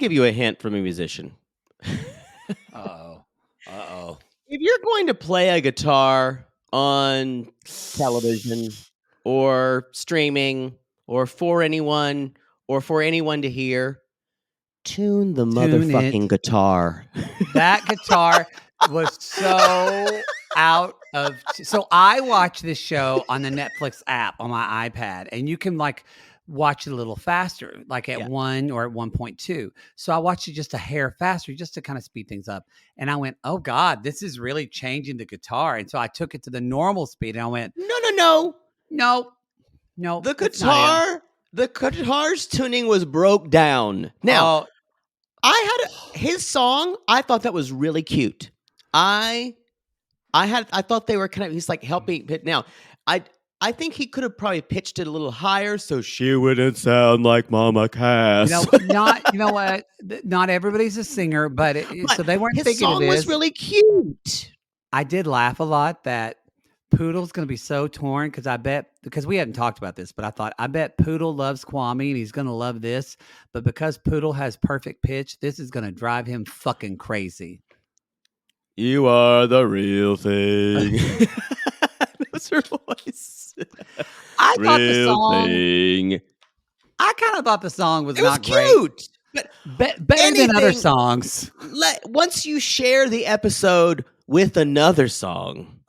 give you a hint from a musician. Uh oh. If you're going to play a guitar on television or streaming or for anyone to hear, tune the motherfucking guitar. That guitar was so out of. So I watch this show on the Netflix app on my iPad, and you can like watch it a little faster, like at 1 or at 1.2. So I watched it just a hair faster, just to kind of speed things up. And I went, "Oh God, this is really changing the guitar." And so I took it to the normal speed, and I went, No. The guitar's tuning was broke down. Now, his song. I thought that was really cute. I thought they were kind of. He's like helping. Now, I think he could have probably pitched it a little higher so she wouldn't sound like Mama Cass. You know what? Not everybody's a singer, but so they weren't thinking of this. His song was really cute. I did laugh a lot that Poodle's going to be so torn because we hadn't talked about this, but I bet Poodle loves Kwame and he's going to love this. But because Poodle has perfect pitch, this is going to drive him fucking crazy. You are the real thing. That's her voice. I thought the song. I kind of thought the song was not cute, but better than other songs. Once you share the episode with another song,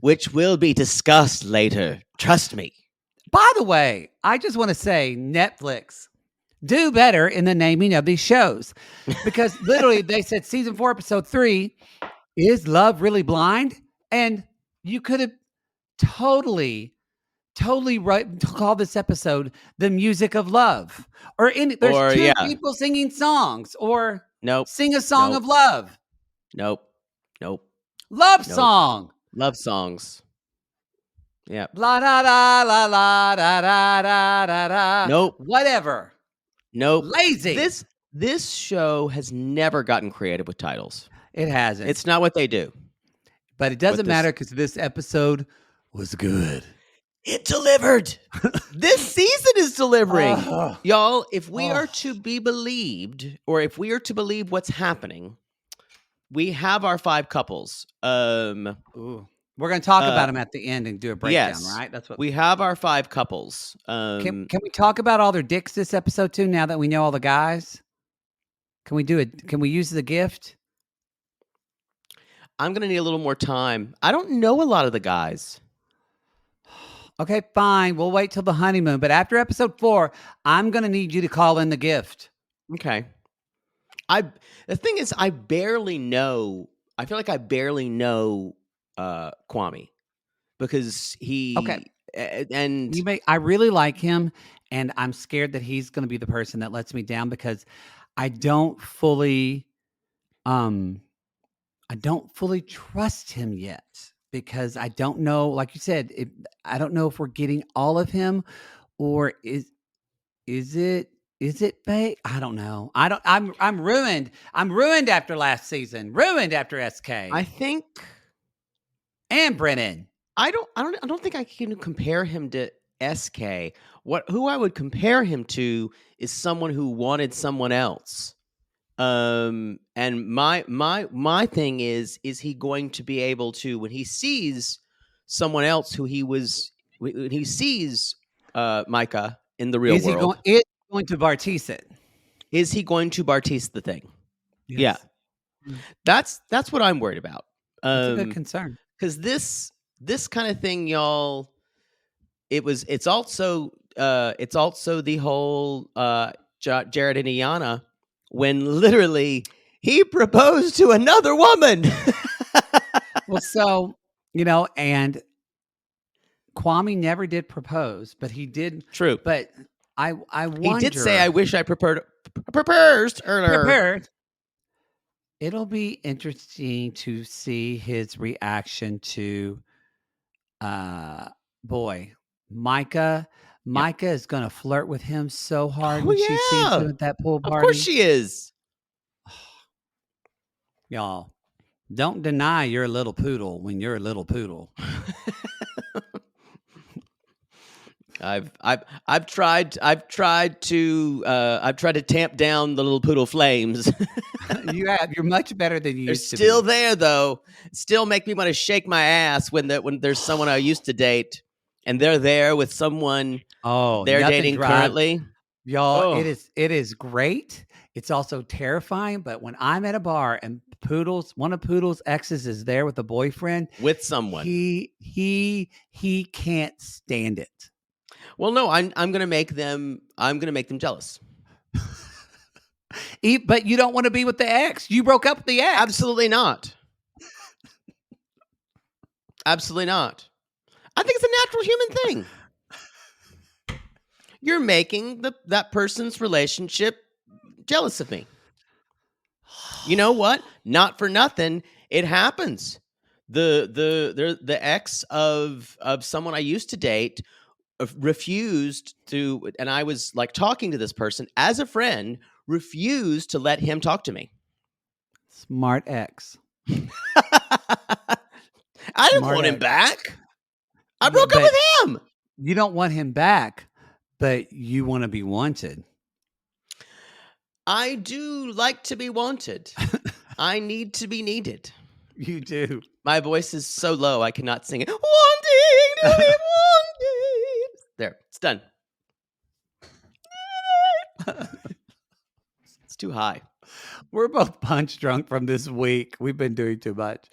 which will be discussed later, trust me. By the way, I just want to say, Netflix, do better in the naming of these shows, because literally they said season 4, episode 3, is love really blind? And you could have totally call this episode The Music of Love, there's two people singing songs, or sing a song of love. Nope. Love song. Love songs. Yeah. La da da la la da da da da da. Nope. Whatever. Nope. Lazy. This show has never gotten creative with titles. It hasn't. It's not what they do. But it doesn't matter because this episode was good. It delivered. This season is delivering. Y'all, if we are to be believed, or if we are to believe what's happening, we have our 5 couples. We're going to talk about them at the end and do a breakdown, right? That's what we have. Our 5 couples. Can we talk about all their dicks this episode too? Now that we know all the guys, can we do it? Can we use the gift? I'm going to need a little more time. I don't know a lot of the guys. Okay, fine. We'll wait till the honeymoon. But after episode 4, I'm going to need you to call in the gift. Okay. The thing is, I barely know. I feel like I barely know Kwame, because he. Okay. And I really like him, and I'm scared that he's going to be the person that lets me down, because I don't fully trust him yet, because I don't know, like you said, I don't know if we're getting all of him, or is it fake? I don't know. I'm ruined. I'm ruined after last season. Ruined after SK. I think. And Brennan. I don't think I can compare him to SK. Who I would compare him to is someone who wanted someone else. And my thing is he going to be able to, when he sees someone else when he sees Micah in the real world, is he going to Bartice it? Is he going to Bartice the thing? Yes. Yeah. That's what I'm worried about. That's a good concern. Because this kind of thing, y'all, it's also the whole Jared and Iana, when literally he proposed to another woman. Well, so, and Kwame never did propose, but he did. True. But I wonder. He did say, I wish I proposed earlier. Prepared. It'll be interesting to see his reaction to, Micah. Micah is going to flirt with him so hard when she sees him at that pool party. Of course she is. Y'all, don't deny you're a little poodle when you're a little poodle. I've tried to tamp down the little poodle flames. You're much better than you They're used to still be. there though. Still make me want to shake my ass when there's someone I used to date and they're there with someone Oh, they're nothing dating drives currently. y'all. Oh, It is great. It's also terrifying. But when I'm at a bar and one of Poodle's exes is there with a boyfriend, with someone. he can't stand it. Well, no, I'm gonna make them jealous. But you don't want to be with the ex. You broke up with the ex. Absolutely not. Absolutely not. I think it's a natural human thing. You're making that person's relationship jealous of me. You know what? Not for nothing, it happens. The ex of someone I used to date refused to, and I was like talking to this person as a friend, refused to let him talk to me. Smart ex. I didn't Smart want him ex. back. I Yeah, broke up but with him. you don't want him back, but you want to be wanted. I do like to be wanted. I need to be needed. You do. My voice is so low I cannot sing it. Wanting to be wanted. There, it's done. It's too high. We're both punch drunk from this week. We've been doing too much.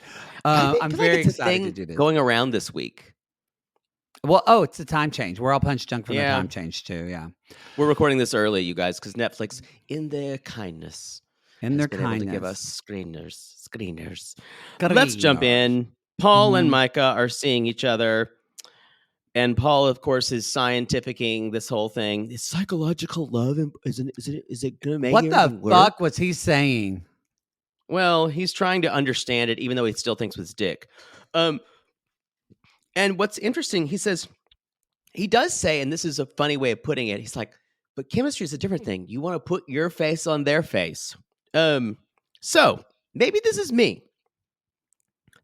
I I'm feel very like it's a excited to thing do this. going around this week. Well, it's a time change. We're all punch drunk from the Yeah. time change too. Yeah. We're recording this early, you guys, because Netflix, in their kindness, In has their been able to kindness. give us screeners. Let's jump in. Paul and Mhm. Micah are seeing each other. And Paul, of course, is scientificing this whole thing. Is psychological love, is it going to make What everything the work? fuck was he saying? Well, he's trying to understand it, even though he still thinks with his dick. And what's interesting, he does say, and this is a funny way of putting it, he's like, but chemistry is a different thing. You want to put your face on their face. So maybe this is me.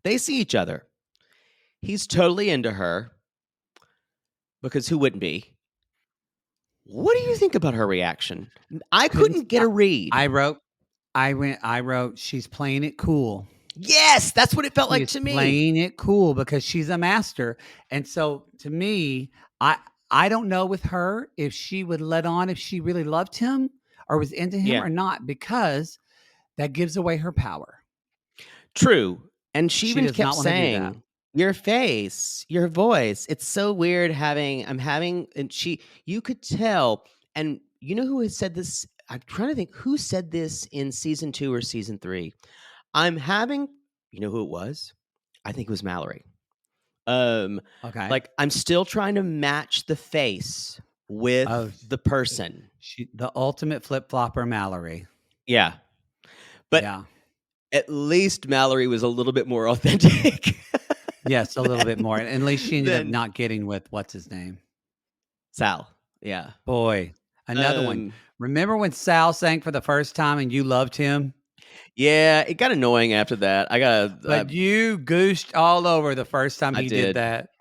They see each other. He's totally into her because who wouldn't be? What do you think about her reaction? I couldn't get a read. I wrote, she's playing it cool. Yes, that's what it felt like to me. Playing it cool because she's a master. And so to me, I don't know with her if she would let on if she really loved him or was into him or not, because that gives away her power. True. And she even does kept not wanna do that. saying, your face, your voice. It's so weird you could tell. And you know who has said this? I'm trying to think who said this in season 2 or season 3. You know who it was? I think it was Mallory. Okay. Like I'm still trying to match the face with the person. The ultimate flip-flopper, Mallory. Yeah. But at least Mallory was a little bit more authentic. Yes, a little bit more. At least she ended up not getting with what's his name? Sal. Yeah. Boy, another one. Remember when Sal sang for the first time and you loved him? Yeah, it got annoying after that. But you goosed all over the first time he did that.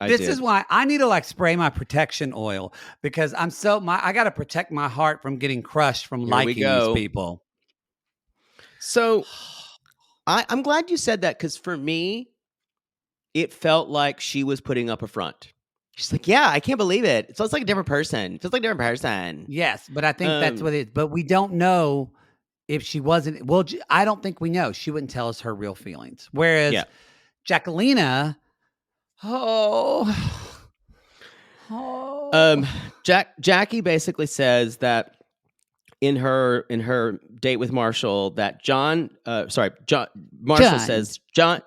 This is why I need to spray my protection oil, because I got to protect my heart from getting crushed from liking these people. So I'm glad you said that, because for me, it felt like she was putting up a front. She's like, yeah, I can't believe it. It feels like a different person. It feels like a different person. Yes, but I think that's what it is. But we don't know if she wasn't. Well, I don't think we know. She wouldn't tell us her real feelings. Whereas Jacquelina, Jackie basically says that in her date with Marshall that Marshall says John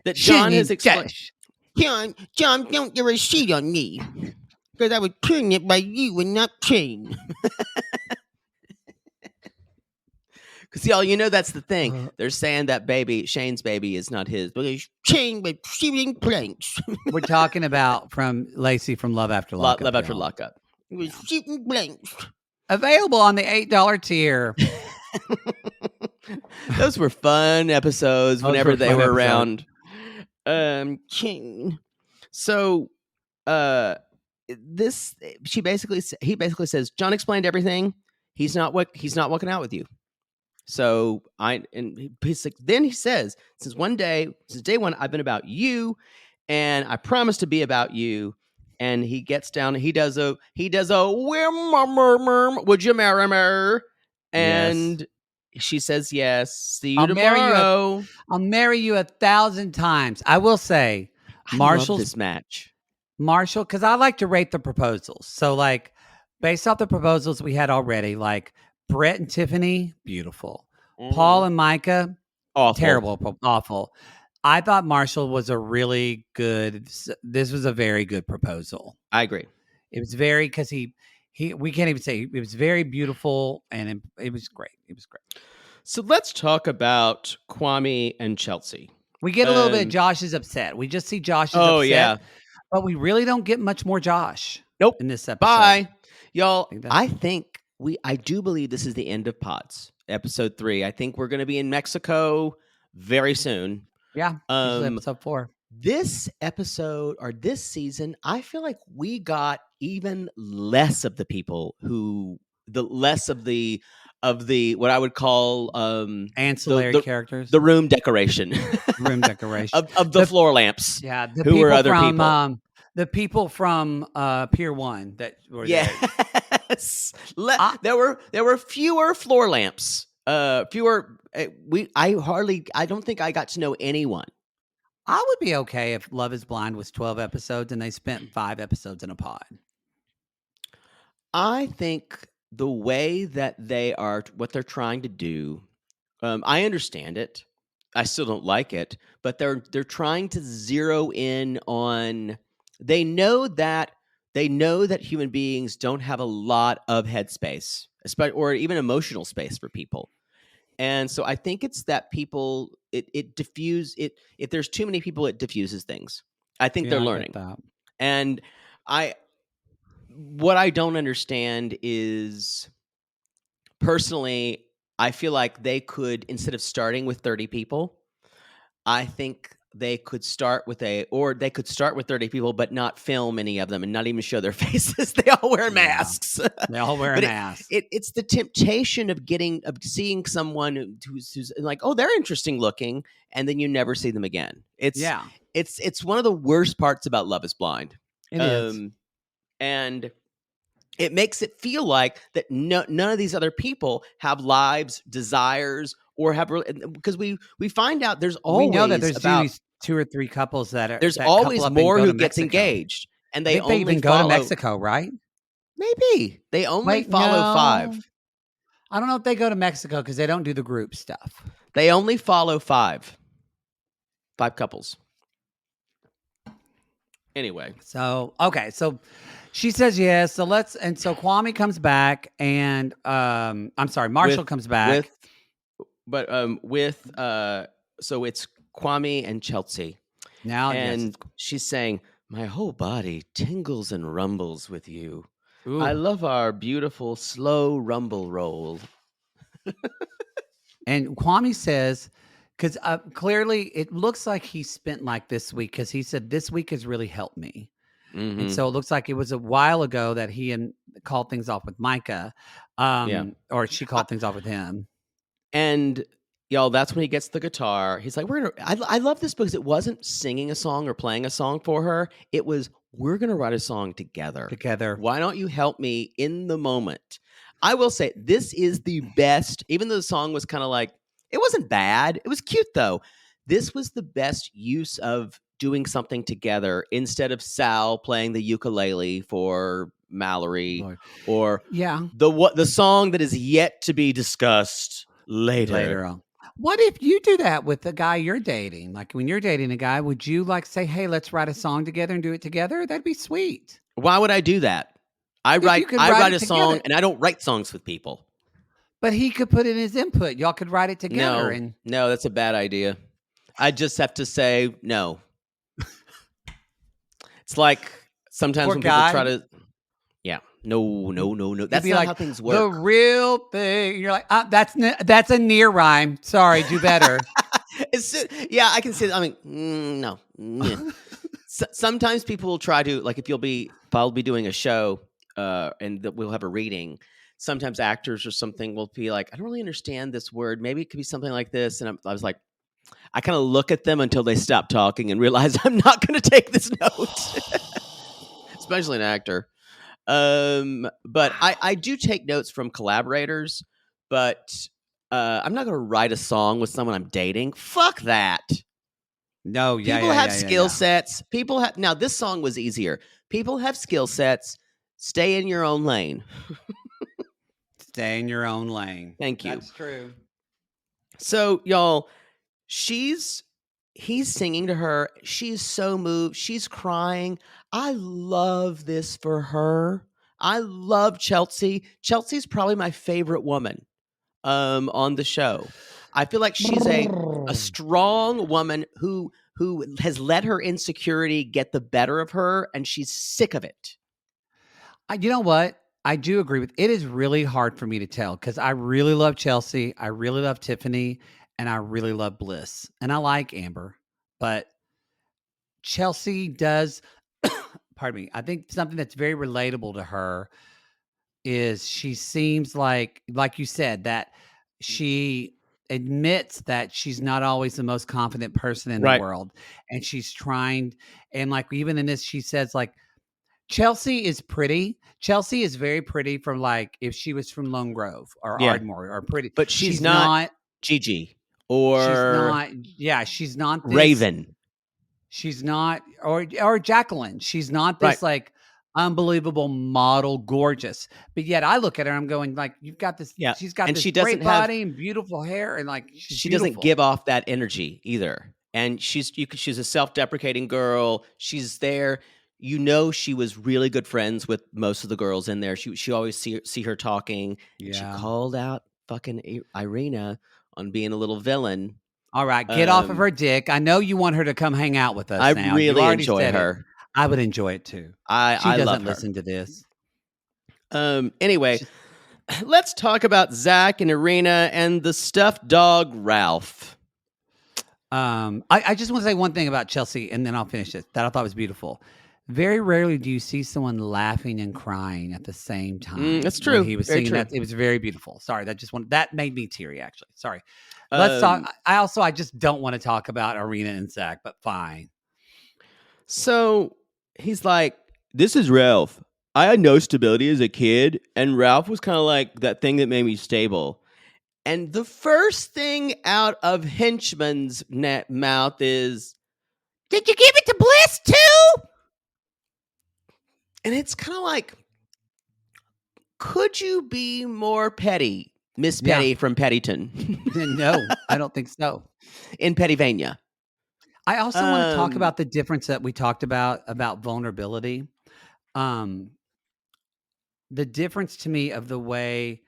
that John has explained. John, don't give a shit on me, because I was pregnant by you and not Shane. Because y'all, you know that's the thing. They're saying that Shane's baby is not his, but it's Shane with shooting planks. We're talking about from Lacey from Love After Lockup. Love After Lockup. It was shooting blanks. Available on the $8 tier. Those were fun episodes whenever they were around. So uh, this he basically says John explained everything. He's not working out with you. So he's like, then he says, since day one, I've been about you, and I promise to be about you. And he gets down, he does a would you marry me? Yes. And she says yes. See you I'll marry you a tomorrow. I'll marry you 1,000 times. I will say, I love Marshall's this match. Marshall, because I like to rate the proposals. So, like, based off the proposals we had already, like Brett and Tiffany, beautiful. Paul Mhm. and Micah, Awful. terrible, awful. I thought Marshall was a really good. This was a very good proposal. I agree. It was very because he we can't even say it was very beautiful and it was great. It was great. So let's talk about Kwame and Chelsea. We get a little bit of Um, Josh is upset. We just see Josh is oh upset, yeah. but we really don't get much more Josh Nope. in this episode. Bye. Y'all, Think I think I do believe this is the end of Pods, episode 3. I think we're going to be in Mexico very soon. Yeah, usually Um, episode 4. this episode or this season, I feel like we got even less of the people the less of the what I would call Ancillary characters, the room decoration room decoration. of the floor lamps. Yeah, Who were other people? The people from Pier 1 that were there. Yes. I There were fewer floor lamps. Fewer. I don't think I got to know anyone. I would be okay if Love is Blind was 12 episodes and they spent 5 episodes in a pod. I think the way that what they're trying to do, I understand it. I still don't like it, but they're trying to zero in on. They know that human beings don't have a lot of headspace, or even emotional space for people, and so I think it's that people it diffuse it. If there's too many people, it diffuses things. I think they're Yeah, I get learning, that. and I what I don't understand is personally, I feel like they could, instead of starting with 30 people, I think they could start with 30 people, but not film any of them and not even show their faces. They all wear Yeah. masks. They all wear a But mask. it's the temptation of seeing someone who's like, oh, they're interesting looking, and then you never see them again. Yeah, It's one of the worst parts about Love Is Blind. it is. And it makes it feel like that none of these other people have lives, desires, or have because we find out there's We know that always there's usually 2 or 3 couples that there's couple always up and more go who to gets Mexico. engaged, and I they think they only even go to follow Mexico, right? maybe they only Wait, follow no. 5. I don't know if they go to Mexico because they don't do the group stuff. They only follow 5 couples. Anyway, So okay, so she says yes. So so Kwame comes back, and I'm sorry, Marshall comes back. So it's Kwame and Chelsea. Now, And yes, she's saying, my whole body tingles and rumbles with you. ooh. I love our beautiful, slow rumble roll. And Kwame says, because clearly it looks like he spent like this week, because he said this week has really helped me. Mm-hmm. And so it looks like it was a while ago that he called things off with Micah, or she called things off with him. And y'all, that's when he gets the guitar. He's like, I love this because it wasn't singing a song or playing a song for her. It was, we're going to write a song together. Why don't you help me in the moment? I will say this is the best, even though the song was kind of like, it wasn't bad. It was cute though. This was the best use of doing something together instead of Sal playing the ukulele for Mallory, or the song that is yet to be discussed later on. What if you do that with the guy you're dating? Like when you're dating a guy, would you like say, hey, let's write a song together and do it together? That'd be sweet. Why would I do that? I write a song, and I don't write songs with people. But he could put in his input. Y'all could write it together. No, that's a bad idea. I just have to say no. It's like sometimes when people try to, no. That's not how things work. The real thing. You're like, that's a near rhyme. Sorry, do better. Yeah, I can see that. I mean, no. Yeah. Sometimes people will try to, like, if I'll be doing a show, and we'll have a reading. Sometimes actors or something will be like, I don't really understand this word. Maybe it could be something like this. And I was like, I kind of look at them until they stop talking and realize I'm not going to take this note, especially an actor. But I Wow. do take notes from collaborators, but I'm not going to write a song with someone I'm dating. Fuck that. No, yeah, People yeah, have yeah, yeah, skill yeah. sets. People have now. This song was easier. People have skill sets. Stay in your own lane. Stay in your own lane. Thank you. That's true. So, y'all, she's he's singing to her. She's so moved. She's crying. I love this for her. I love Chelsea. Chelsea's probably my favorite woman on the show. I feel like she's a Brrr. strong woman who has let her insecurity get the better of her and she's sick of it. You know what? I do agree with it is really hard for me to tell because I really love Chelsea, I really love Tiffany, and I really love Bliss, and I like Amber, but Chelsea does pardon me, I think something that's very relatable to her is she seems like you said, that she admits that she's not always the most confident person in the Right. world, and she's trying and, like, even in this, she says, like, Chelsea is pretty. Chelsea is very pretty from, like, if she was from Lone Grove or Yeah. Ardmore or pretty. But she's She's not not Gigi she's or not yeah, she's not this Raven. she's not or Jacqueline. She's not Right. this, like, unbelievable model gorgeous. But yet I look at her, I'm going, like, you've got this Yeah. she's got And this great have body and beautiful hair, and, like, she's she doesn't beautiful. give off that energy either. And she's a self-deprecating girl. She's there. You know, she was really good friends with most of the girls in there. She always see her talking, and she Yeah. called out fucking Irina on being a little villain. Alright, get off of Um, her dick. I know you want her to come hang out with I us now. You really already enjoy said it. her. I would enjoy it too. She I love doesn't her. listen to this. Anyway, She's let's talk about Zach and Irina and the stuffed dog Ralph. I just want to say one thing about Chelsea, and then I'll finish it. That I thought was beautiful. Very rarely do you see someone laughing and crying at the same time. That's When true. he was Very singing true. that, it was very beautiful. Sorry, that made me teary. Actually, sorry. Let's talk. Um, I just don't want to talk about Arena and Zach, but fine. So he's like, "This is Ralph. I had no stability as a kid, and Ralph was kind of like that thing that made me stable." And the first thing out of Henchman's mouth is, "Did you give it to Bliss too?" And it's kind of like, could you be more petty, Miss Yeah. Petty from Pettyton No, I don't think so. in Pettyvania? I also want to talk Um, about the difference that we talked about vulnerability. Um, the difference to me of the way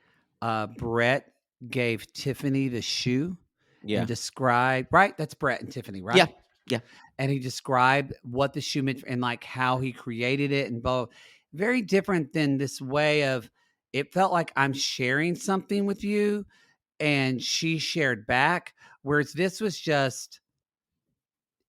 Brett gave Tiffany the shoe and yeah, described, right? That's Brett and Tiffany, yeah, right? yeah. And he described what the shoe meant and, like, how he created it and both. Very different than this way of it felt like I'm sharing something with you and she shared back. Whereas this was just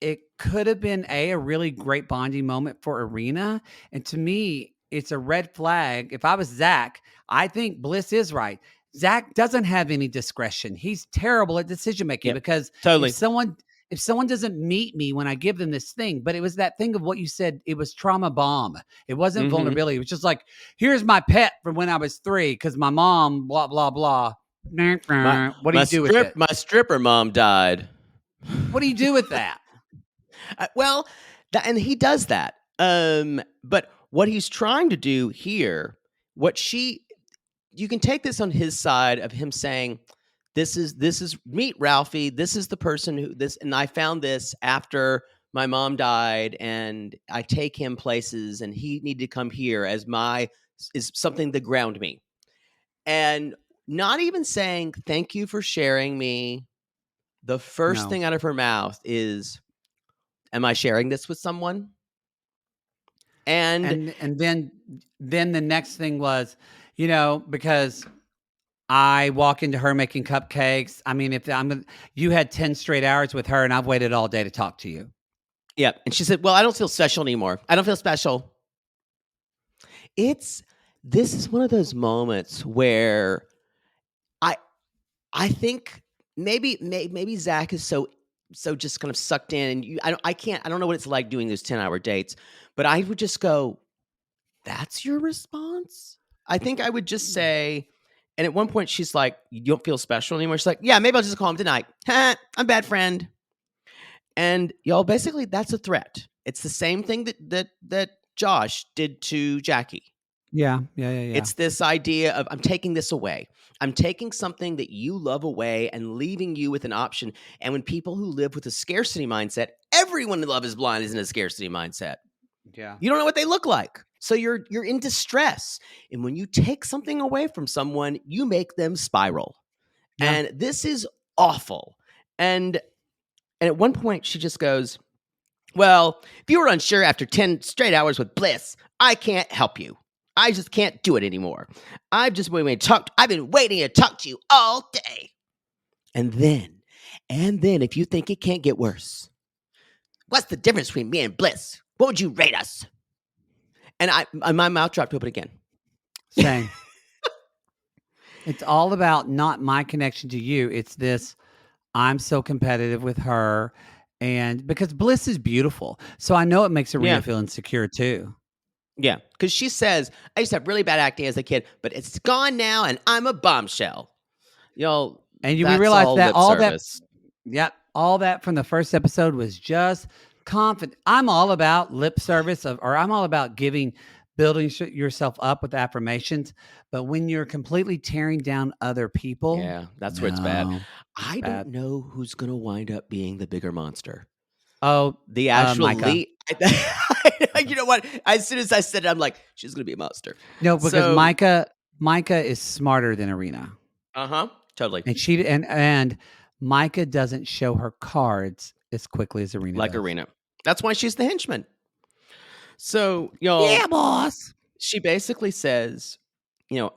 it could have been a really great bonding moment for Arena, and to me, it's a red flag. If I was Zach, I think Bliss is right. Zach doesn't have any discretion. He's terrible at decision making Yep, because if totally. someone if someone doesn't meet me when I give them this thing, but it was that thing of what you said, it was trauma bomb. It wasn't Hmm. vulnerability. It was just like, here's my pet from when I was 3 because my mom, blah, blah, blah. My What do you do with it? my stripper mom died. What do you do with that? Well, and he does that. But what he's trying to do here, what she, you can take this on his side of him saying, this is meet Ralphie. This is the person who this, and I found this after my mom died, and I take him places, and he needed to come here as my is something to ground me, and not even saying thank you for sharing me. The first No. thing out of her mouth is, am I sharing this with someone? And And then the next thing was, because I walk into her making cupcakes. I mean, if I'm gonna you had 10 straight hours with her, and I've waited all day to talk to you. Yeah. And she said, "Well, I don't feel special anymore. I don't feel special." It's this is one of those moments where I I think maybe Zach is so just kind of sucked in, and I don't know what it's like doing those 10-hour dates, but I would just go, "That's your response?" I think I would just Mm. say, and at one point she's like, "You don't feel special anymore?" She's like, "Yeah, maybe I'll just call him tonight. I'm a bad friend." And y'all, basically, that's a threat. It's the same thing that Josh did to Jackie. Yeah, yeah, yeah, yeah. It's this idea of I'm taking this away. I'm taking something that you love away and leaving you with an option. And when people who live with a scarcity mindset, everyone in Love is Blind is in a scarcity mindset. Yeah. You don't know what they look like. So you're in distress. And when you take something away from someone, you make them spiral. Yeah. And this is awful. And at one point she just goes, "Well, if you were unsure after 10 straight hours with Bliss, I can't help you. I just can't do it anymore. I've been waiting to talk to you all day." And then if you think it can't get worse, what's the difference between me and Bliss? What would you rate us? And my mouth dropped open again. Same. It's all about not my connection to you. It's this I'm so competitive with her. And because Bliss is beautiful. So I know it makes Arena Yeah. feel insecure too. Yeah. Because she says, "I used to have really bad acting as a kid, but it's gone now and I'm a bombshell." Y'all, And we that's realized all that lip all that, service. yep, all that from the first episode was just confident. I'm all about lip service or I'm all about building yourself up with affirmations. But when you're completely tearing down other people, Yeah, that's where it's bad. no, it's I don't bad. know who's gonna wind up being the bigger monster. Oh, The actual Micah. lead. You know what? As soon as I said it, I'm like, she's gonna be a monster. No, because So, Micah is smarter than Arena. totally. And and Micah doesn't show her cards as quickly as Arena Like does. Arena. That's why she's the henchman. So, Yeah, y'all, boss. she basically says,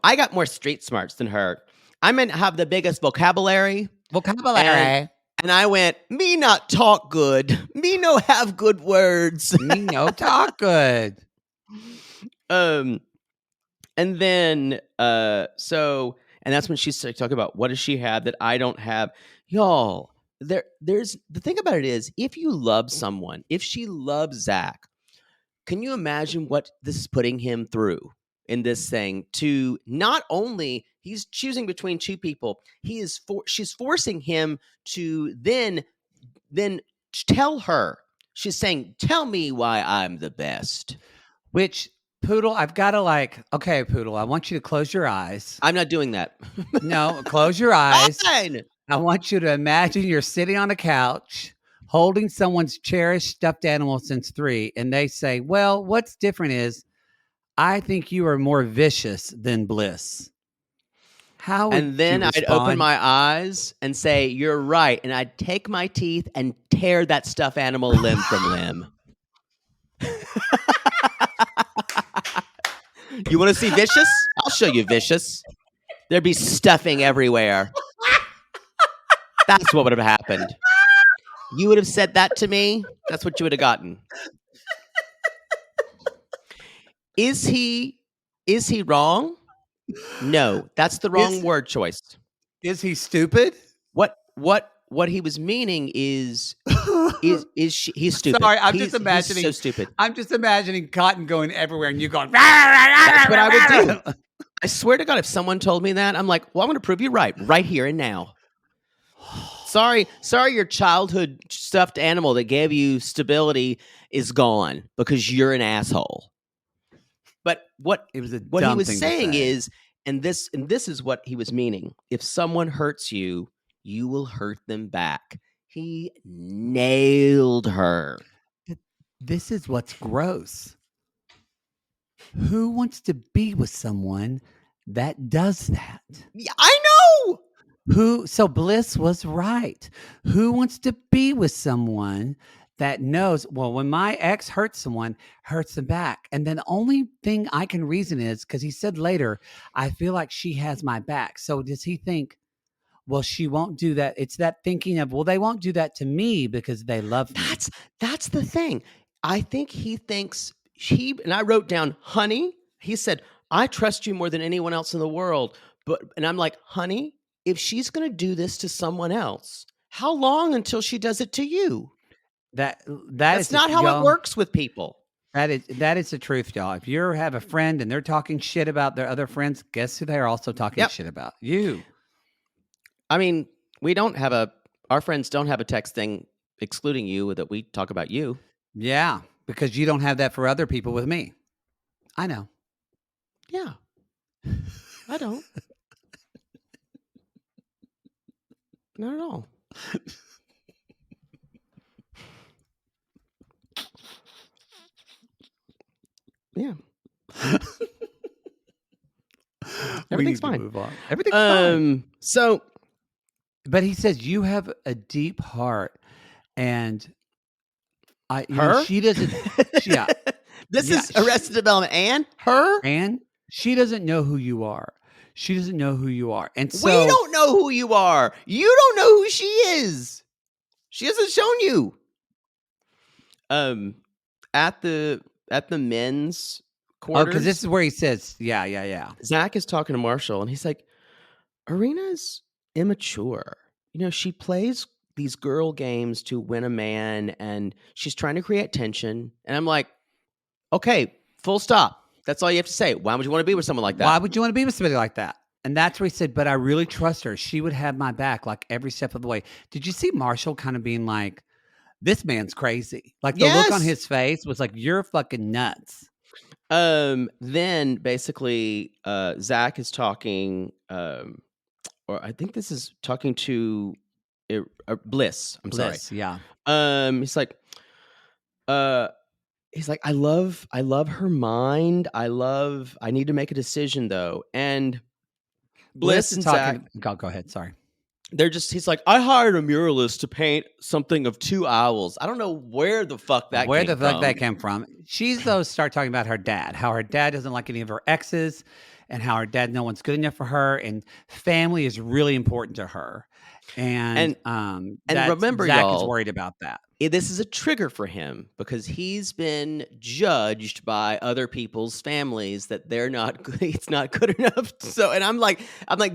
"I got more street smarts than her. I meant have the biggest vocabulary." And Vocabulary. and I went, "Me not talk good. Me no have good words." Me no talk good. um And then, and that's when she's talking about what does she have that I don't have, y'all. There's the thing about it is, if you love someone, if she loves Zach, can you imagine what this is putting him through in this thing? To not only he's choosing between two people, she's forcing him to then tell her. She's saying, "Tell me why I'm the best." Which Poodle, I've got to okay, Poodle, I want you to close your eyes. I'm not doing that. No, close your eyes. Fine. I want you to imagine you're sitting on a couch holding someone's cherished stuffed animal since 3, and they say, "Well, what's different is I think you are more vicious than Bliss." How would And you then I'd open respond? my eyes and say, "You're right." And I'd take my teeth and tear that stuffed animal limb from limb. You want to see vicious? I'll show you vicious. There'd be stuffing everywhere. That's what would have happened. You would have said that to me. That's what you would have gotten. Is he wrong? No, that's the wrong Is word choice. is he stupid? What he was meaning is he's stupid. Sorry, He's so stupid. I'm just imagining cotton going everywhere and you going. That's what I would do. I swear to God, if someone told me that, I'm like, "Well, I'm going to prove you right here and now." Sorry, your childhood stuffed animal that gave you stability is gone because you're an asshole. But what It was a he dumb was thing to saying say. is, and this is what he was meaning: if someone hurts you, you will hurt them back. He nailed her. This is what's gross. Who wants to be with someone that does that? Yeah, I know. So Bliss was right. Who wants to be with someone that knows, well, when my ex hurts someone, hurts them back. And then the only thing I can reason is because he said later, I feel like she has my back. So does he think, well, she won't do that? It's that thinking of, well, they won't do that to me because they love me. That's the thing. I think he thinks and I wrote down, honey, he said, I trust you more than anyone else in the world. And I'm like, honey, if she's going to do this to someone else, how long until she does it to you? That That's is not how it y'all. works with people. That is the truth, y'all. If you have a friend and they're talking shit about their other friends, guess who they're also talking Yep. shit about? You. I mean, our friends don't have a text thing excluding you that we talk about you. Yeah, because you don't have that for other people with me. I know. Yeah, I don't. Not at all. Yeah. We Everything's need to fine. move on. Everything's fine. So But he says you have a deep heart, and her? she doesn't. Yeah, This yeah, is Arrested Development and her? and she doesn't know who you are. She doesn't know who you are, and We so don't know who you are. You don't know who she is. She hasn't shown you. At the men's because this quarters, is where he says, yeah. Zach is talking to Marshall and he's like, Arena's immature. She plays these girl games to win a man and she's trying to create tension. And I'm like, okay, full stop. That's all you have to say. Why would you want to be with someone like Why that? would you want to be with somebody like that? And that's where he said, but I really trust her. She would have my back like every step of the way. Did you see Marshall kind of being like, this man's crazy? Like the look on Yes. his face was like, you're fucking nuts. Then basically, Zach is talking, or I think this is talking to Bliss. I'm sorry. Bliss, yeah. He's like, uh, I love her mind. I need to make a decision though. And Bliss is and Zach, talking. Go ahead. Sorry. he's like, I hired a muralist to paint something of 2 owls. I don't know where the fuck that Where came the fuck from. that came from? She's though start talking about her dad, how her dad doesn't like any of her exes, and how her dad no one's good enough for her, and family is really important to her. And remember, Zach is y'all, worried about that. This is a trigger for him because he's been judged by other people's families that they're not good. It's not good enough. So, and I'm like,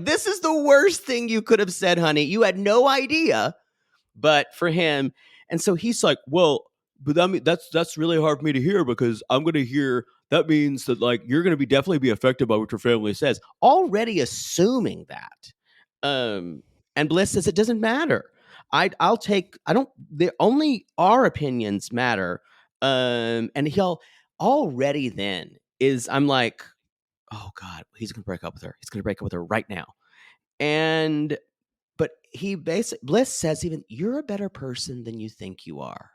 this is the worst thing you could have said, honey. You had no idea, but for him, and so he's like, well, but that's really hard for me to hear because I'm going to hear that means that like you're going to definitely be affected by what your family says. Already assuming that, and Bliss says it doesn't matter. I'll take. I don't. The only our opinions matter. And he'll already then is. I'm like, oh God, he's gonna break up with her. He's gonna break up with her right now. And but he basically Bliss says even you're a better person than you think you are.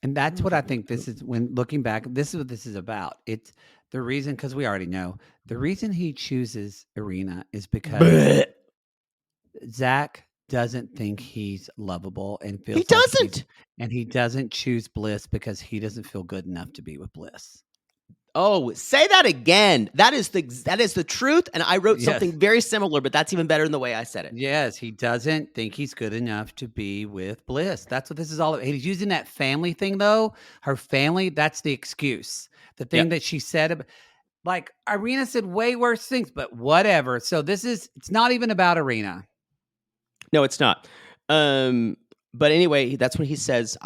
And that's what I think this is when looking back, this is what this is about. It's the reason, because we already know the reason he chooses Arena is because Bleh. Zach doesn't think he's lovable and feels He like doesn't. and he doesn't choose Bliss because he doesn't feel good enough to be with Bliss. Oh, say that again. That is the truth. And I wrote something very similar, but that's even better than the way I said it. Yes, he doesn't think he's good enough to be with Bliss. That's what this is all about. He's using that family thing, though. Her family, that's the excuse. The thing that she said, like Irina said way worse things, but whatever. So it's not even about Irina. No, it's not. But anyway, that's when he says,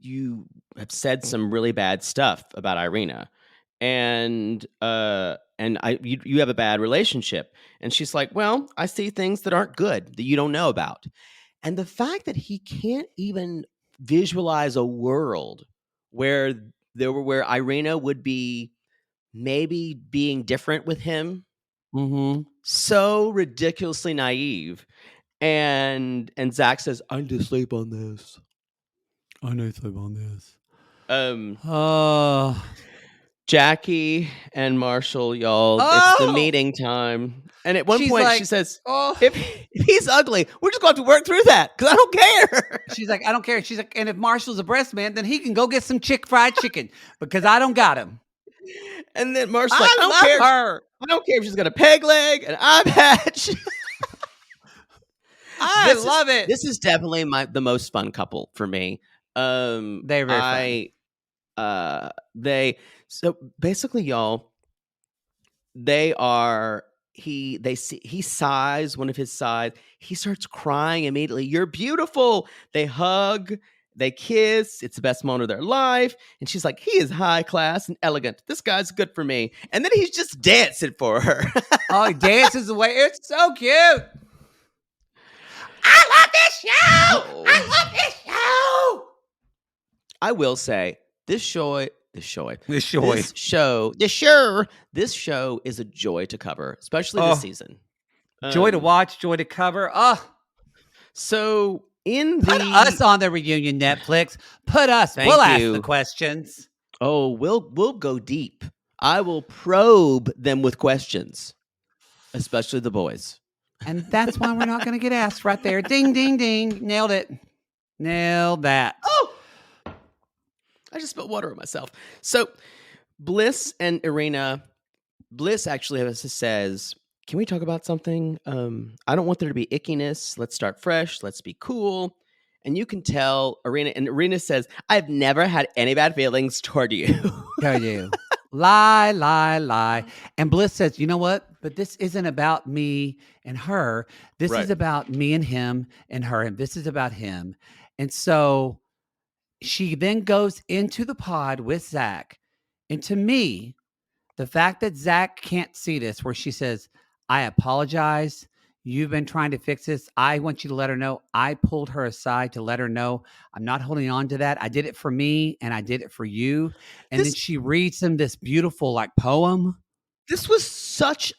you have said some really bad stuff about Irina. And you have a bad relationship. And she's like, well, I see things that aren't good that you don't know about. And the fact that he can't even visualize a world where Irina would be maybe being different with him, so ridiculously naive. And Zach says, I need to sleep on this. I need to sleep on this. Um, Jackie and Marshall, y'all, it's the Oh, meeting time. And at one she's point, she like, says, oh, if he's ugly, we're just going to have to work through that because I don't care. she's like, I don't care. She's like, and if Marshall's a breast man, then he can go get some fried chicken because I don't got him. And then Marshall's like, I love her. I don't care if she's got a peg leg, an eye patch. I love it. This is definitely the most fun couple for me. They're very fun. So basically, y'all, they are he sighs one of his sighs. He starts crying immediately. You're beautiful. They hug, they kiss. It's the best moment of their life. And she's like, he is high class and elegant. This guy's good for me. And then he's just dancing for her. Oh, he dances away. It's so cute. I love this show. Oh. I love this show. I will say this show is a joy to cover, especially this season. Joy to watch, joy to cover. So put us on the reunion, Netflix. Put us. We'll ask the questions. Oh, we'll go deep. I will probe them with questions, especially the boys. And that's why we're not going to get asked right there. Ding, ding, ding. Nailed it. Nailed that. Oh, I just spilled water on myself. So Bliss and Irina, Bliss actually says, can we talk about something? I don't want there to be ickiness. Let's start fresh. Let's be cool. And you can tell Irina says, I've never had any bad feelings toward you. Toward you. Lie, lie, lie. And Bliss says, you know what? But this isn't about me and her. This is about me and him and her. And this is about him. And so she then goes into the pod with Zach. And to me, the fact that Zach can't see this, where she says, I apologize. You've been trying to fix this. I want you to let her know. I pulled her aside to let her know I'm not holding on to that. I did it for me and I did it for you. And then she reads him this beautiful poem. This was such,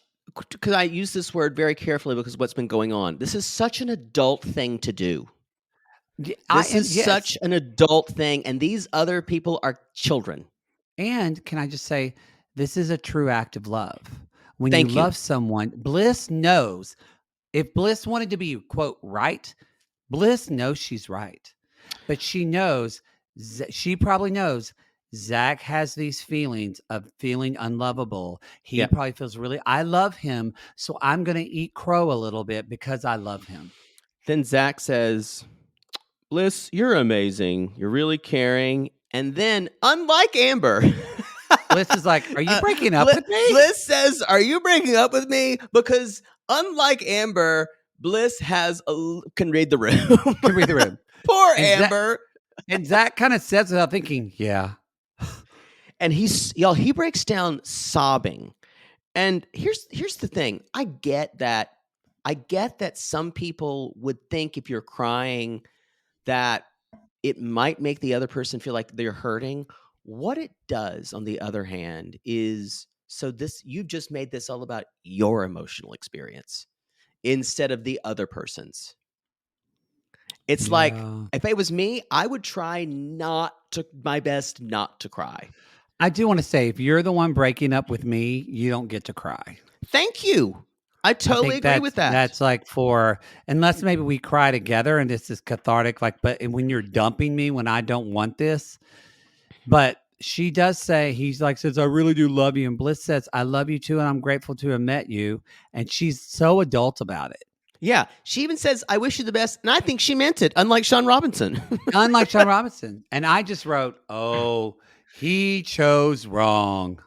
because I use this word very carefully because of what's been going on. This is such an adult thing to do. This is such an adult thing. And these other people are children. And can I just say, this is a true act of love. When you love someone, Bliss knows. If Bliss wanted to be, quote, right, Bliss knows she's right. But she knows, she probably knows Zach has these feelings of feeling unlovable. He probably feels I love him, so I'm going to eat crow a little bit because I love him. Then Zach says, Bliss, you're amazing. You're really caring. And then, unlike Amber... Bliss is like, are you breaking up with me? Bliss says, are you breaking up with me? Because unlike Amber, Bliss can read the room. Can read the room. Poor Amber. And Zach kind of says without thinking, yeah. And he breaks down sobbing. And here's the thing. I get that some people would think if you're crying that it might make the other person feel like they're hurting. What it does, on the other hand, is you've just made this all about your emotional experience instead of the other person's. It's like, if it was me, I would try my best not to cry. I do want to say, if you're the one breaking up with me, you don't get to cry. Thank you. I totally agree with that. That's unless maybe we cry together and this is cathartic, but when you're dumping me when I don't want this. But she does say, says, I really do love you. And Bliss says, I love you too. And I'm grateful to have met you. And she's so adult about it. Yeah. She even says, I wish you the best. And I think she meant it, unlike Sean Robinson. Unlike Sean Robinson. And I just wrote, oh, he chose wrong.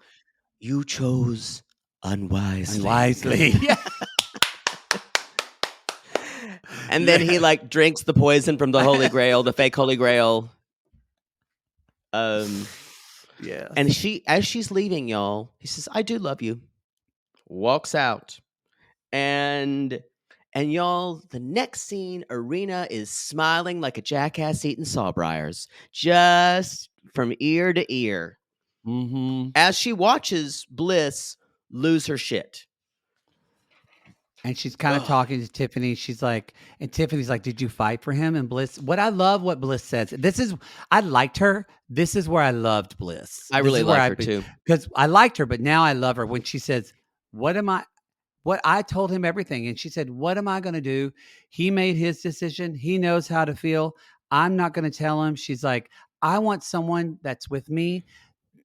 You chose unwisely. Unwisely. Yeah. And then he drinks the poison from the Holy Grail, the fake Holy Grail. Yeah. And as she's leaving, y'all, he says, I do love you. Walks out. And y'all, the next scene, Irina is smiling like a jackass eating sawbriars, just from ear to ear. Mm-hmm. As she watches Bliss lose her shit. And she's kind of Ugh. talking to Tiffany. She's like, and Tiffany's like, "Did you fight for him?" And Bliss, what Bliss says. I liked her. This is where I loved Bliss. I This really is where like her too. because I liked her, but now I love her when she says, "What am I?" What I told him everything, and she said, "What am I going to do?" He made his decision. He knows how to feel. I'm not going to tell him. She's like, "I want someone that's with me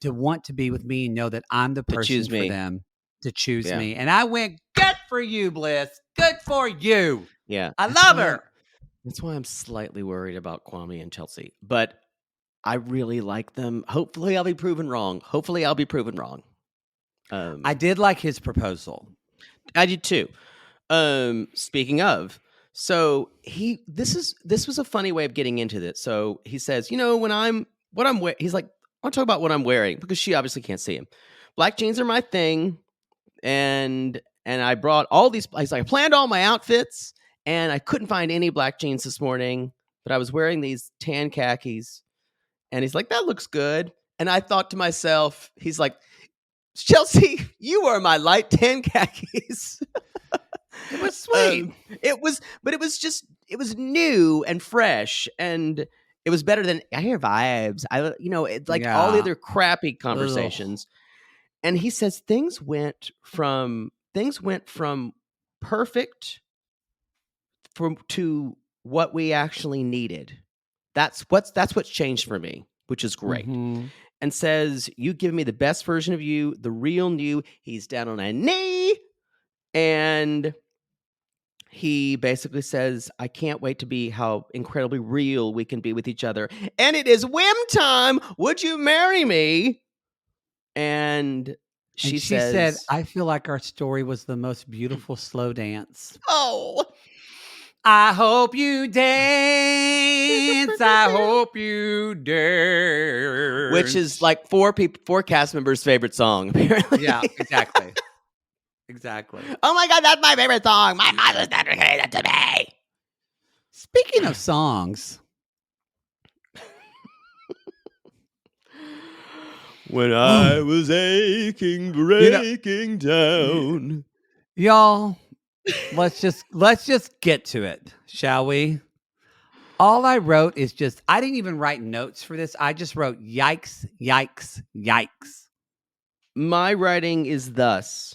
to want to be with me and know that I'm the To person choose for me. them to choose Yeah. me." And I went, "Good for you, Bliss. Good for you." Yeah. I love her. That's why I'm slightly worried about Kwame and Chelsea. But I really like them. Hopefully I'll be proven wrong. I did like his proposal. I did too. Speaking of, so this was a funny way of getting into this. So he says, he's like, I'll talk about what I'm wearing because she obviously can't see him. Black jeans are my thing, and I brought all these. He's like, I planned all my outfits, and I couldn't find any black jeans this morning, but I was wearing these tan khakis, and he's like, that looks good. And I thought to myself, he's like, Chelsea, you are my light tan khakis. It was sweet. It was new and fresh, and it was better than I hear vibes. It's like all the Yeah. other crappy Ugh. conversations. And he says things went from perfect to what we actually needed. That's what's changed for me, which is great. Mhm. And says, you give me the best version of you, the real you. He's down on a knee, and he basically says, I can't wait to be how incredibly real we can be with each other. And it is whim time. Would you marry me? And she said, says, I feel like our story was the most beautiful slow dance. oh, I hope you dance. I hope you dance. which is like four cast members' favorite song, apparently. Yeah, exactly. Exactly. Oh my God, that's my favorite song. My mother's dedicated to me. Speaking of songs, when I was aching, breaking down. Y'all, let's just get to it, shall we? All I wrote is I didn't even write notes for this. I just wrote yikes, yikes, yikes. My writing is thus.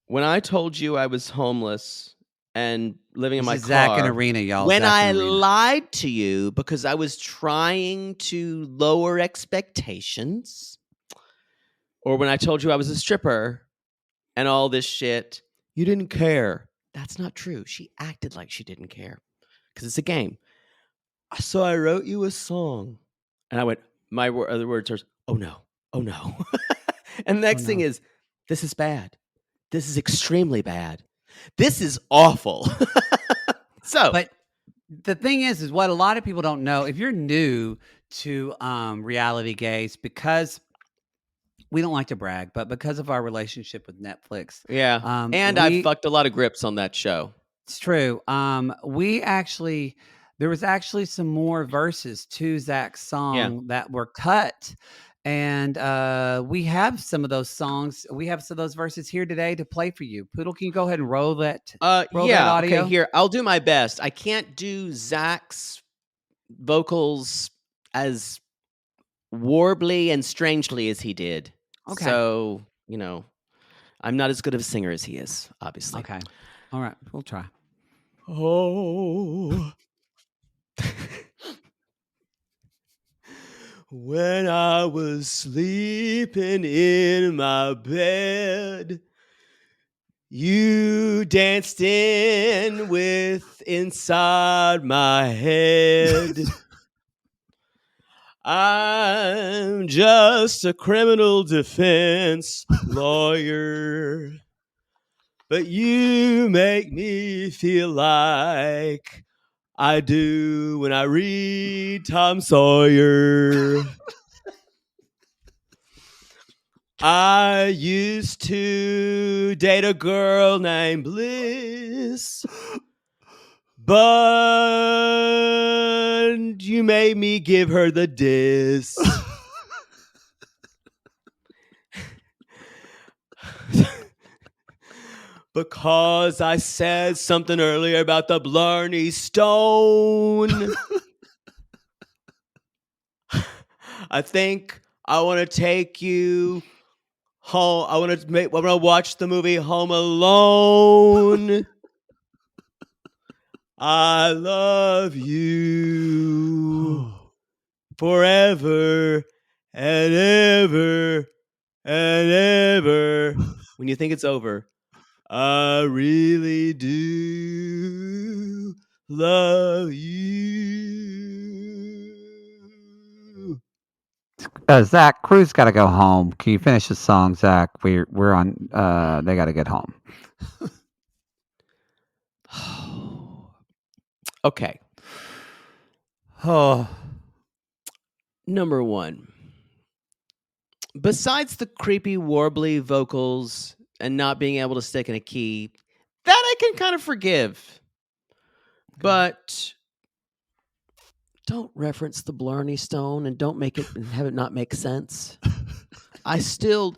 When I told you I was homeless and living in my car, Zach and Arena, y'all. when Zach I and Arena. lied to you because I was trying to lower expectations, or when I told you I was a stripper and all this shit, you didn't care. That's not true. She acted like she didn't care because it's a game. So I wrote you a song, and I went. My other words are, "Oh no, oh no," and the next thing is, "This is bad. This is extremely bad. This is awful." But the thing is what a lot of people don't know. If you're new to reality gaze, because we don't like to brag, but because of our relationship with Netflix, yeah, and I've fucked a lot of grips on that show. It's true. There was actually some more verses to Zach's song that were cut. And we have some of those songs. We have some of those verses here today to play for you. Poodle, can you go ahead and roll that? That audio? Okay, here. I'll do my best. I can't do Zach's vocals as warbly and strangely as he did. Okay. So, I'm not as good of a singer as he is, obviously. Okay. All right. We'll try. Oh. When I was sleeping in my bed, you danced in with inside my head. I'm just a criminal defense lawyer, but you make me feel like I do when I read Tom Sawyer. I used to date a girl named Bliss, but you made me give her the diss. because I said something earlier about the Blarney Stone. I think I want to take you home. I want to watch the movie Home Alone. I love you forever and ever and ever. When you think it's over, I really do love you. Zach, Crew's got to go home. Can you finish the song, Zach? We're on. They got to get home. Okay. Oh, Number one. Besides the creepy, warbly vocals and not being able to stick in a key, that I can kind of forgive. But don't reference the Blarney Stone and don't make it and have it not make sense. I still,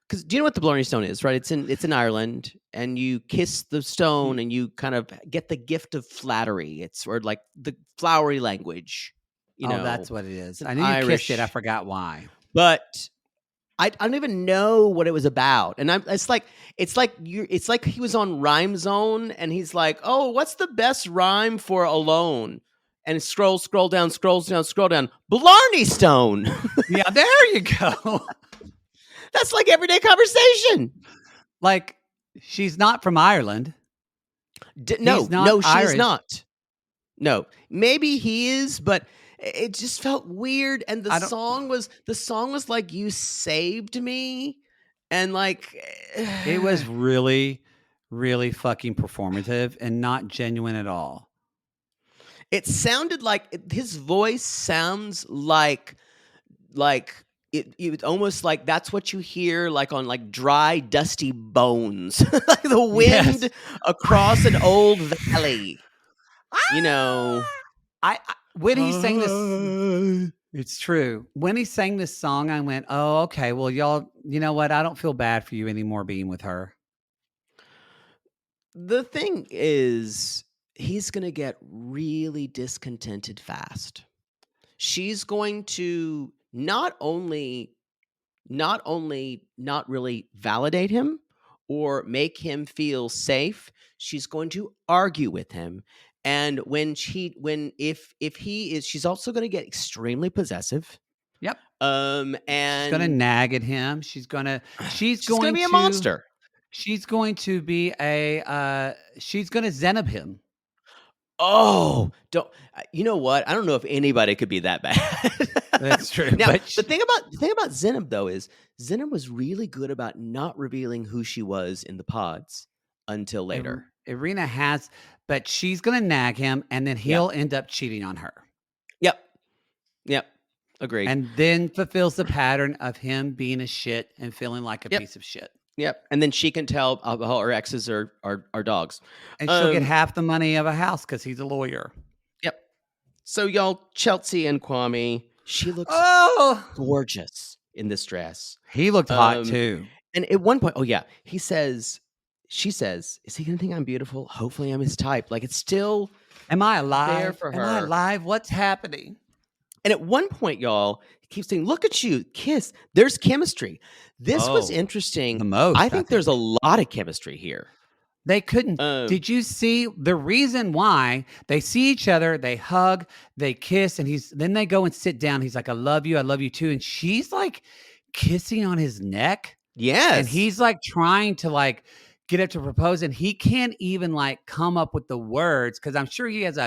because do you know what the Blarney Stone is? Right, it's in Ireland, and you kiss the stone, and you kind of get the gift of flattery. It's or like the flowery language. oh, that's what it It's is. an I knew you kissed it. I Irish, forgot why. but I don't even know what it was about. And it's like he was on Rhyme Zone, and he's like, "Oh, what's the best rhyme for alone?" And scroll down, scroll down. Blarney Stone. Yeah, there you go. That's like everyday conversation. Like, she's not from Ireland. No, not she is Irish. not. No, maybe he is, but it just felt weird. And the song was like, "You saved me," and like It was really, really fucking performative and not genuine at all. it sounded like his voice sounds like it almost like that's what you hear like on like dry, dusty bones, like the wind Yes. across an old valley. You know, I when he sang this, it's true. When he sang this song, I went, "Oh, okay. Well, y'all, you know what? I don't feel bad for you anymore being with her." the thing is, he's gonna get really discontented fast. She's going to not really validate him or make him feel safe. She's going to argue with him, and if he is, she's also going to get extremely possessive. Yep. She's gonna And nag at him. She's going she's going to be a monster. she's going to be she's gonna Zenib him. Oh, don't you know what? I don't know if anybody could be that bad. That's true. Now, But the thing about Zenib though is Zenib was really good about not revealing who she was in the pods until later. Irina has, but she's gonna nag him, and then Yeah. he'll end up cheating on her. Yep. Yep. Agreed. And then fulfills the pattern of him being a shit and feeling like a Yep. piece of shit. Yep. And then she can tell how her exes are dogs. And she'll get half the money of a house because he's a lawyer. Yep. So y'all, Chelsea and Kwame, she looks gorgeous in this dress. He looked hot too. And at one point, she says, "Is he gonna think I'm beautiful? Hopefully I'm his type." Like it's still Am I alive? there for her. Am I alive? What's happening? And at one point, y'all, he keeps saying, "Look at you, kiss." There's chemistry. This was interesting. The most. I think there's a lot of chemistry here. They couldn't. Did you see the reason why they see each other? They hug, they kiss, and then they go and sit down. He's like, I love you too. And she's like kissing on his neck. Yes. And he's like trying to like get up to propose, and he can't even like come up with the words because I'm sure he has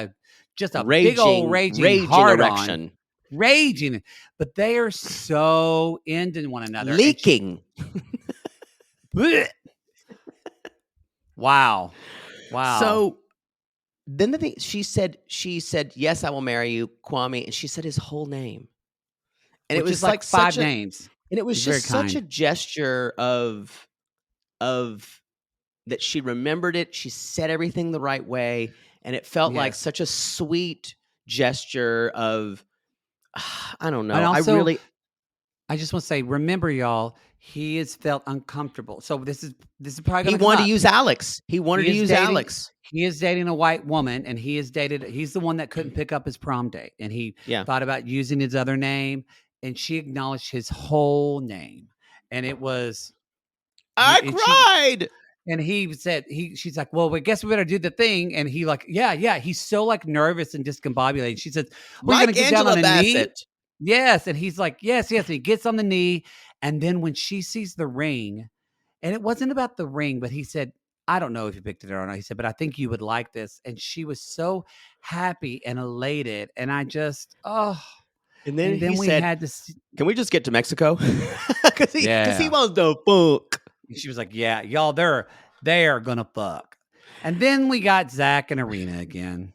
just a big old raging hard erection. On. Raging, but they are so into one another. Leaking. Wow. So then the thing she said, "Yes, I will marry you, Kwame," and she said his whole name. And it was like 5 names. And it was just such a gesture of that she remembered it. She said everything the right way, and it felt like such a sweet gesture of I don't know. Also, I just want to say, remember, y'all, he has felt uncomfortable. So this is probably He going to come wanted to up. use Alex. He wanted He to is use dating. Alex. He is dating a white woman, and he's the one that couldn't pick up his prom date, and he Yeah. thought about using his other name, and she acknowledged his whole name, and it was I and she cried. and he said she's like, well, I guess we better do the thing, and he like, yeah, he's so like nervous and discombobulated. She says, we're gonna Like get down Angela on a knee. Bassett. Yes, and he's like, yes, and he gets on the knee, and then when she sees the ring. And it wasn't about the ring, but he said, I don't know if you picked it or not. He said, but I think you would like this. And she was so happy and elated. And I just, And then and he then we said, had to, "Can we just get to Mexico?" Because he yeah. wants to fuck. And she was like, yeah, y'all, they're going to fuck. And then we got Zach and Arena again.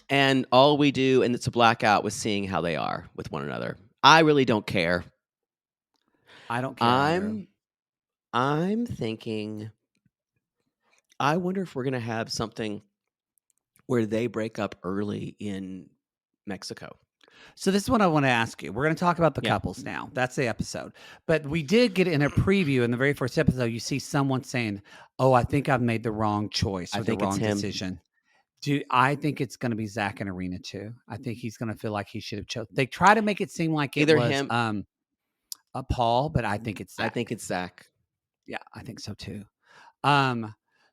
And all we do, and it's a blackout, was seeing how they are with one another. I really don't care. I don't care either. I'm thinking, I wonder if we're gonna have something where they break up early in Mexico. So this is what I want to ask you. We're going to talk about the Yeah. couples now. That's the episode. But we did get in a preview in the very first episode. You see someone saying, "Oh, I think I've made the wrong choice I or the think it's wrong him. decision." I think it's going to be Zach and Arena too. I think he's going to feel like he should have chosen. They try to make it seem like it Either was him. a Paul, but I think it's Zach. I think it's Zach. Yeah, I think so too.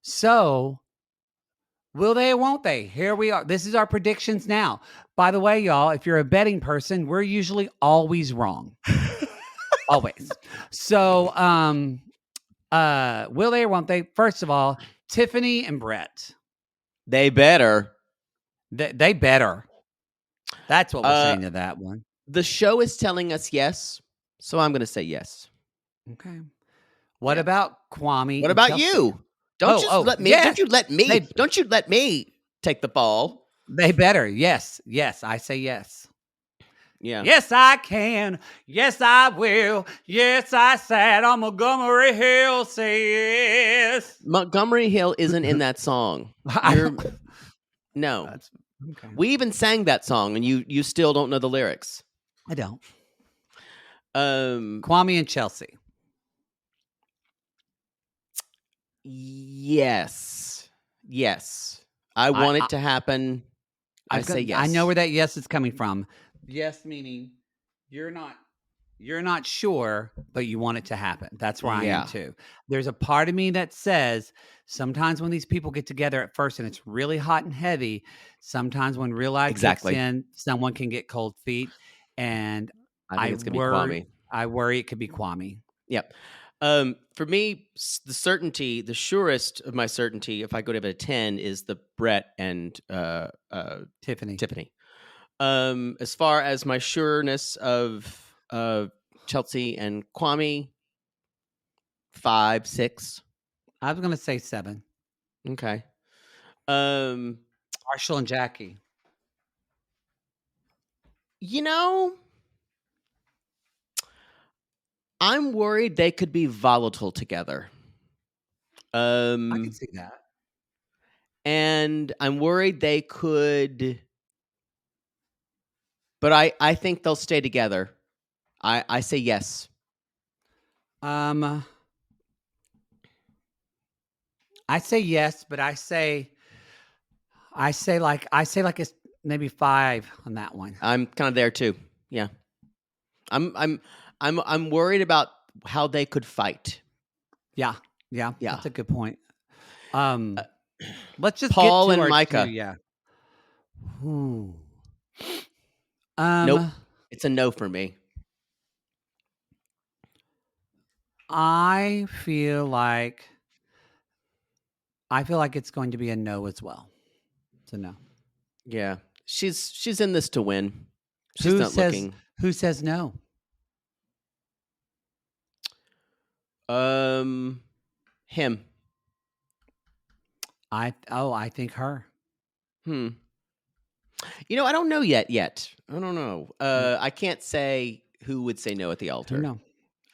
So will they or won't they? Here we are. This is our predictions now. By the way, y'all, if you're a betting person, we're usually always wrong. Always. So will they or won't they? First of all, Tiffany and Brett. They better. They better. That's what we're saying to that one. The show is telling us yes, so I'm gonna say yes. Okay. What Yeah. about Kwame? What and about Chelsea? you? Don't you let me. yes. Don't you let me. They, Don't you let me take the ball. they better. Yes. I say yes. Yeah. Yes, I can. Yes, I will. Yes, I sat on Montgomery Hill. Say yes. Montgomery Hill isn't in that song. No. That's okay. We even sang that song, and you still don't know the lyrics. I don't. Um. Kwame and Chelsea. Yes. I want it to happen. I say yes. I know where that yes is coming from. Yes, meaning you're not sure, but you want it to happen. That's where I am too. There's a part of me that says sometimes when these people get together at first and it's really hot and heavy, sometimes when real life kicks in, someone can get cold feet. And I think it's gonna be Kwame. I worry it could be Kwame. Yep. For me, the surest of my certainty, if I go to a 10, is the Brett and Tiffany. As far as my sureness of Chelsea and Kwame, 5, 6. I was going to say 7. Okay. Marshall and Jackie. I'm worried they could be volatile together. I can see that. And I'm worried they could, but I think they'll stay together. I say yes. I say yes, but I say like it's maybe 5 on that one. I'm kind of there too. Yeah. I'm worried about how they could fight. Yeah. That's a good point. Let's just Paul get to and Micah. Yeah. Nope. It's a no for me. I feel like it's going to be a no as well. It's a no. Yeah. She's in this to win. She's not looking. Who says no? Him. I think her. I don't know yet. I don't know. I can't say who would say no at the altar. No.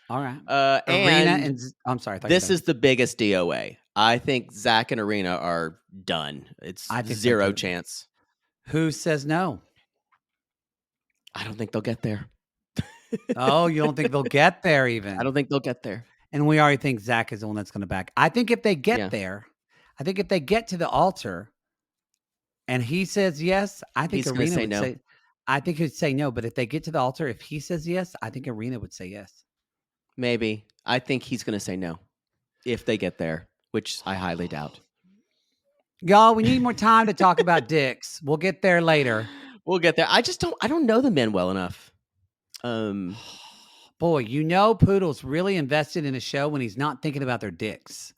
All right. Arena and I'm sorry. This is the biggest DOA. I think Zach and Arena are done. It's zero chance. Who says no? I don't think they'll get there. Oh, you don't think they'll get there even? I don't think they'll get there. and we already think Zach is the one that's going to back. I think if they get Yeah, there, I think if they get to the altar and he says yes, I think he's gonna Arena say would no. say, I think he'd say no. But if they get to the altar, if he says yes, I think Arena would say yes. Maybe. I think he's gonna say no if they get there, which I highly doubt. Y'all, we need more time to talk about dicks. We'll get there later. We'll get there. I don't know the men well enough. Um, Boy, you know Poodle's really invested in a show when he's not thinking about their dicks.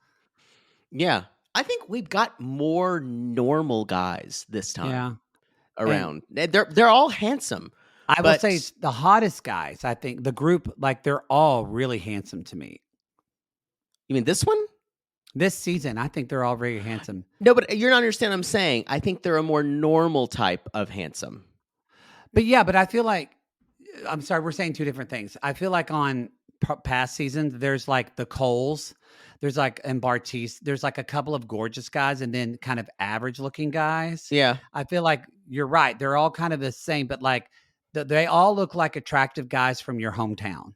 yeah. I think we've got more normal guys this Yeah. time And around. They're all handsome, I will say but it's the hottest guys. I think the group, like they're all really handsome to me. you mean this one? This season, I think they're all very handsome. No, but you're not understanding what I'm saying. I think they're a more normal type of handsome. But yeah, but I feel like I'm sorry, we're saying two different things. I feel like on past seasons, there's like the Coles, there's like and Bartise, there's like a couple of gorgeous guys and then kind of average looking guys. Yeah. I feel like you're right. They're all kind of the same, but like they all look like attractive guys from your hometown.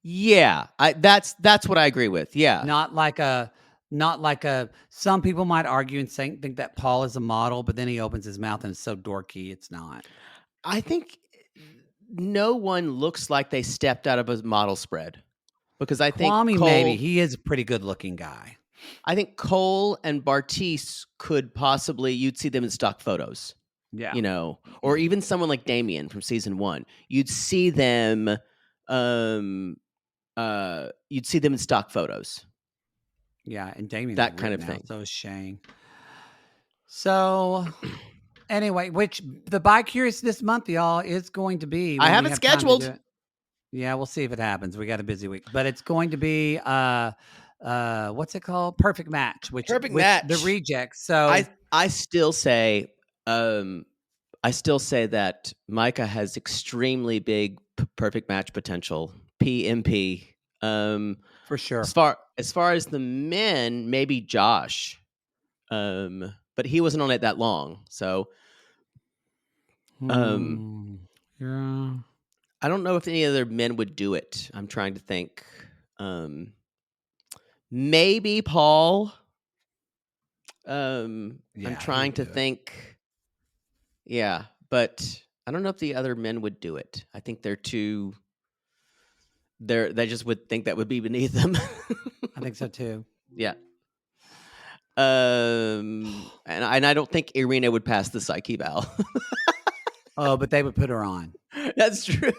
Yeah. That's what I agree with. Yeah. Not like a some people might argue and think that Paul is a model, but then he opens his mouth and it's so dorky. It's not. I think no one looks like they stepped out of a model spread because Kwame, maybe he is a pretty good looking guy. I think Cole and Bartise could possibly you'd see them in stock photos, Yeah. or even someone like Damien from season 1. You'd see them you'd see them in stock photos. Yeah, and Damien That is kind weird of now, thing. so is Shane. So anyway, which the Bi Curious this month, y'all, is going to be I when have we it have time to do scheduled. it. Yeah, we'll see if it happens. We got a busy week, but it's going to be what's it called? Perfect Match, which Perfect the match. rejects. So I still say that Micah has extremely big perfect match potential. PMP. for sure. As far as the men, maybe Josh. But he wasn't on it that long, so Yeah. I don't know if any other men would do it. I'm trying to think. Maybe Paul. I'm Yeah, trying to do it. think. Yeah, but I don't know if the other men would do it. I think they're too. They just would think that would be beneath them. I think so too. Yeah. And I don't think Irina would pass the psyche eval. Oh, but they would put her on. That's true.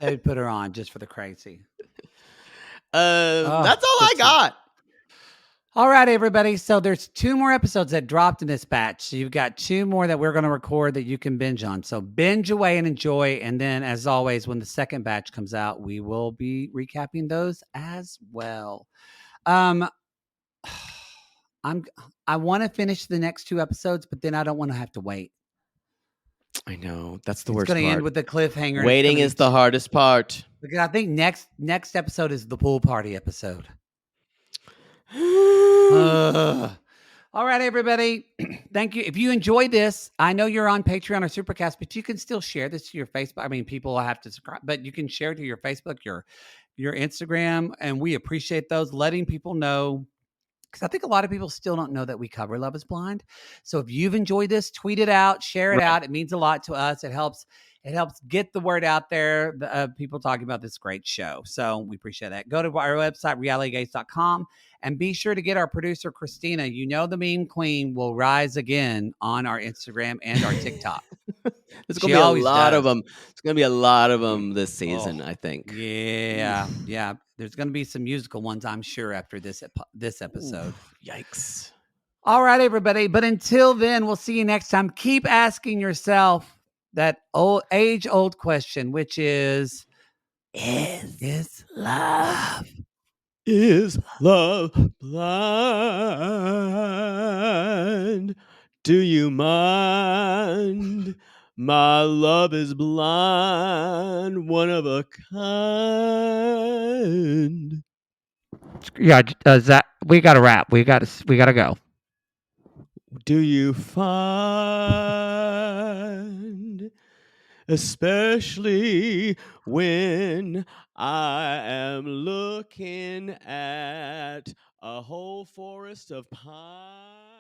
They would put her on just for the crazy. That's all I good got. All right, everybody. So there's 2 more episodes that dropped in this batch. So you've got 2 more that we're going to record that you can binge on. So binge away and enjoy. And then, as always, when the second batch comes out, we will be recapping those as well. I want to finish the next 2 episodes, but then I don't want to have to wait. I know that's the It's worst going to part. end with the cliffhanger. Waiting is the hardest part. Because I think next episode is the pool party episode. All right, everybody. Thank you. If you enjoyed this, I know you're on Patreon or Supercast, but you can still share this to your Facebook. I mean, people have to subscribe, but you can share it to your Facebook, your Instagram, and we appreciate those, letting people know. Because I think a lot of people still don't know that we cover Love is Blind. So if you've enjoyed this, tweet it out, share it out. It means a lot to us. It helps get the word out there, people talking about this great show. So we appreciate that. Go to our website, realitygaze.com, and be sure to get our producer, Christina. You know the meme queen will rise again on our Instagram and our TikTok. There's going to be a lot of them. It's going to be a lot of them this season, I think. Yeah. There's going to be some musical ones, I'm sure, after this episode. Ooh, yikes. All right, everybody. But until then, we'll see you next time. Keep asking yourself that age-old question, which is love blind? Do you mind? My love is blind, one of a kind. Yeah, Zach, we got to wrap. We got to go. Do you find especially when I am looking at a whole forest of pine.